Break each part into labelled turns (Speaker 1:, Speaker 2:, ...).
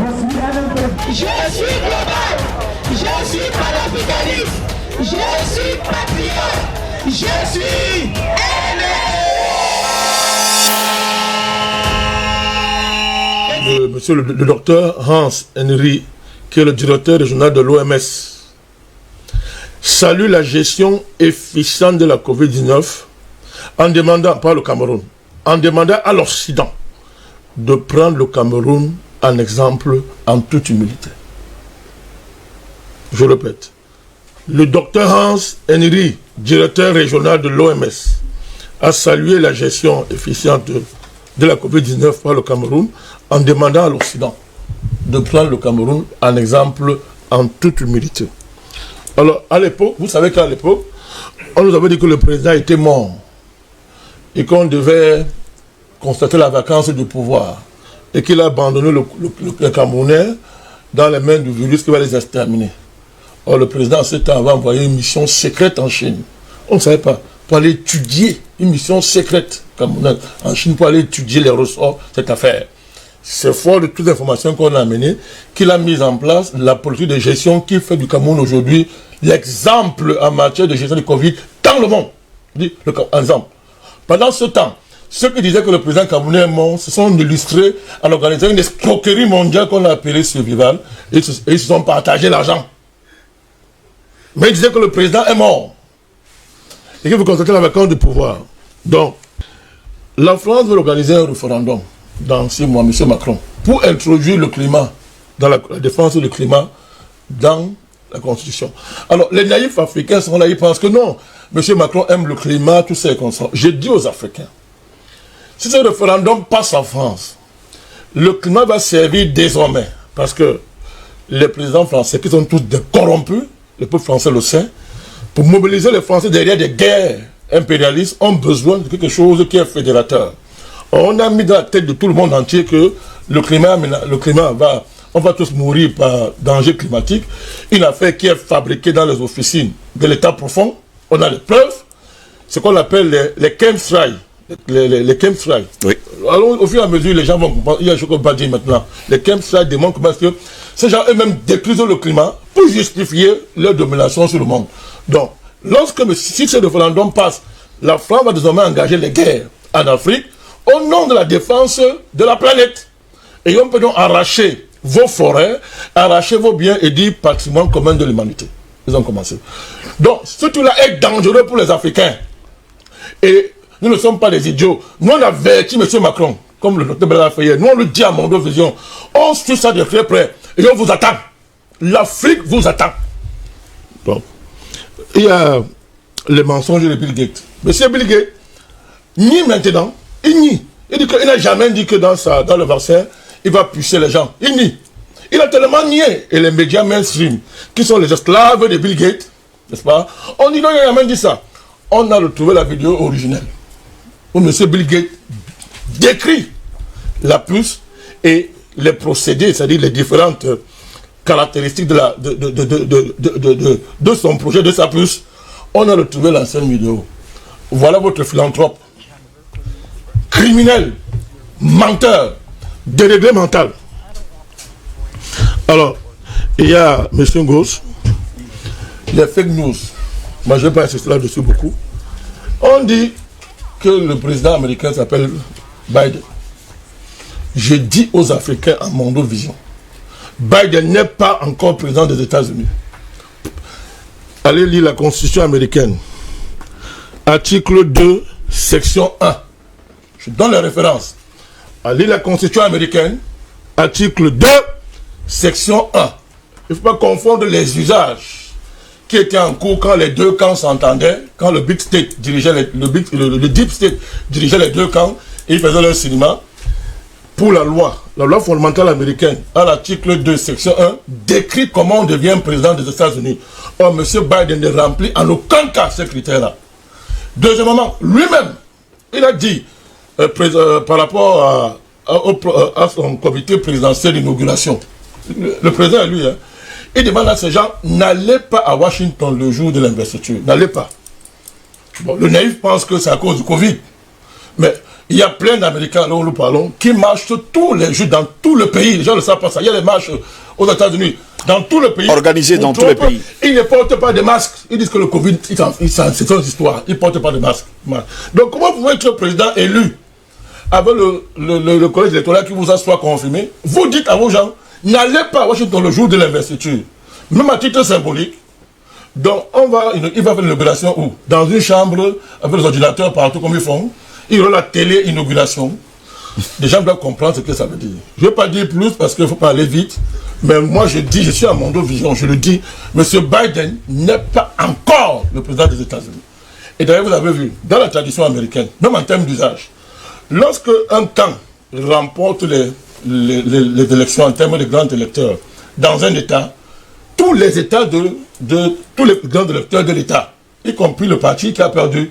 Speaker 1: Je suis global, je suis panafricaniste, je suis patriote, je suis
Speaker 2: Monsieur le docteur Hans Henry, qui est le directeur régional de l'OMS, salue la gestion efficiente de la COVID-19 en demandant, pas le Cameroun, en demandant à l'Occident de prendre le Cameroun en exemple en toute humilité. Je répète, le docteur Hans Henry, directeur régional de l'OMS, a salué la gestion efficiente de la COVID-19 par le Cameroun en demandant à l'Occident de prendre le Cameroun en exemple en toute humilité. Alors, à l'époque, vous savez qu'à l'époque, on nous avait dit que le président était mort et qu'on devait constater la vacance du pouvoir et qu'il a abandonné le Camerounais dans les mains du virus qui va les exterminer. Or, le président, en ce temps, avait envoyé une mission secrète en Chine. On ne savait pas. Pour aller étudier une mission secrète en Chine, pour aller étudier les ressorts de cette affaire. C'est fort de toutes les informations qu'on a amenées qu'il a mis en place la politique de gestion qui fait du Cameroun aujourd'hui l'exemple en matière de gestion du Covid dans le monde. Exemple. Pendant ce temps, ceux qui disaient que le président camerounais est mort se sont illustrés en organisant une escroquerie mondiale qu'on a appelée survival et ils se sont partagés l'argent. Mais ils disaient que le président est mort et qu'il faut constater la vacance du pouvoir. Donc, la France veut organiser un référendum dans 6 mois, M. Macron, pour introduire le climat, dans la défense du climat, dans la Constitution. Alors, les naïfs africains sont là, ils pensent que non, M. Macron aime le climat, tout ça est comme ça. Je dis aux Africains, si ce référendum passe en France, le climat va servir désormais, parce que les présidents français, qui sont tous des corrompus, le peuple français le sait, pour mobiliser les Français derrière des guerres impérialistes, ont besoin de quelque chose qui est fédérateur. On a mis dans la tête de tout le monde entier que le climat on va tous mourir par danger climatique. Une affaire qui est fabriquée dans les officines de l'État profond. On a les preuves. Ce qu'on appelle les chemtrails. Les chemtrails. Oui. Alors, au fur et à mesure, les gens vont comprendre. Il y a un chose qu'on va dire maintenant. Les chemtrails démontrent comment que ces gens eux-mêmes détruisent le climat pour justifier leur domination sur le monde. Donc, si ce référendum passe, la France va désormais engager les guerres en Afrique au nom de la défense de la planète. Et on peut donc arracher vos forêts, arracher vos biens et dire patrimoine commun de l'humanité. Ils ont commencé. Donc, ce truc-là est dangereux pour les Africains. Et nous ne sommes pas des idiots. Nous, on avertit M. Macron, comme le docteur Bella Faye. Nous, on le dit à Mondo Vision. On suit ça de très près. Et on vous attend. L'Afrique vous attend. Donc, il y a les mensonges de Bill Gates. M. Bill Gates, ni maintenant, il nie. Il dit qu'il n'a jamais dit que dans le vaccin, il va pucer les gens. Il nie. Il a tellement nié. Et les médias mainstream, qui sont les esclaves de Bill Gates, n'est-ce pas? On dit non, il n'a jamais dit ça. On a retrouvé la vidéo originelle où M. Bill Gates décrit la puce et les procédés, c'est-à-dire les différentes caractéristiques de son projet, de sa puce. On a retrouvé l'ancienne vidéo. Voilà votre philanthrope. Criminel, menteur, déréglé mental. Alors, il y a M. Gauss, les fake news. Moi, je ne vais pas insister là-dessus beaucoup. On dit que le président américain s'appelle Biden. Je dis aux Africains à Mondo Vision, Biden n'est pas encore président des États-Unis. Allez lire la Constitution américaine. Article 2, section 1. Je donne les références. Allez la Constitution américaine, article 2, section 1. Il ne faut pas confondre les usages qui étaient en cours quand les deux camps s'entendaient, quand le Big State dirigeait le Deep State dirigeait les deux camps, et ils faisaient leur cinéma. Pour la loi fondamentale américaine, à l'article 2, section 1, décrit comment on devient président des États-Unis. Or, M. Biden ne remplit en aucun cas ces critères-là. Deuxièmement, lui-même, il a dit, par rapport à son comité présidentiel d'inauguration, le président, lui, il demande à ces gens, n'allez pas à Washington le jour de l'investiture. N'allez pas. Bon, le naïf pense que c'est à cause du Covid. Mais Il y a plein d'Américains, là où nous parlons, qui marchent tous les jours dans tout le pays. Les gens ne savent pas ça. Il y a des marches aux États-Unis, dans tout le pays.
Speaker 3: Organisées dans tous les pays.
Speaker 2: Ils ne portent pas de masques. Ils disent que le Covid, c'est une histoire. Ils ne portent pas de masques. Donc, comment pouvez être le président élu avec le collège électoral qui vous a soit confirmé? Vous dites à vos gens, n'allez pas à Washington le jour de l'investiture. Même à titre symbolique. Donc, il va faire l'inauguration où? Dans une chambre, avec les ordinateurs partout comme ils font. Il y aura la télé-inauguration. Les gens doivent comprendre ce que ça veut dire. Je ne vais pas dire plus parce qu'il faut pas aller vite. Mais moi, je dis, je suis à Mondo Vision, je le dis, M. Biden n'est pas encore le président des États-Unis. Et d'ailleurs, vous avez vu, dans la tradition américaine, même en termes d'usage, lorsque un camp remporte les élections en termes de grands électeurs dans un État, tous les États tous les grands électeurs de l'État, y compris le parti qui a perdu,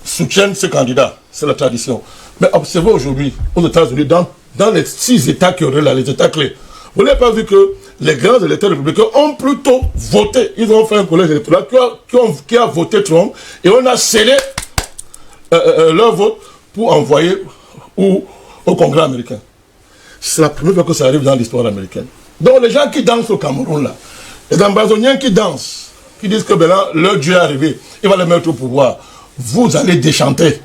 Speaker 2: soutiennent ce candidat. C'est la tradition. Mais observez aujourd'hui, aux États-Unis, dans les 6 États qui auraient là, les États clés, vous n'avez pas vu que les grands électeurs républicains ont plutôt voté. Ils ont fait un collège électoral qui a voté Trump et on a scellé leur vote pour envoyer au Congrès américain. C'est la première fois que ça arrive dans l'histoire américaine. Donc les gens qui dansent au Cameroun, là, les ambazoniens qui dansent, qui disent que ben là, leur Dieu est arrivé, il va les mettre au pouvoir. Vous allez déchanter.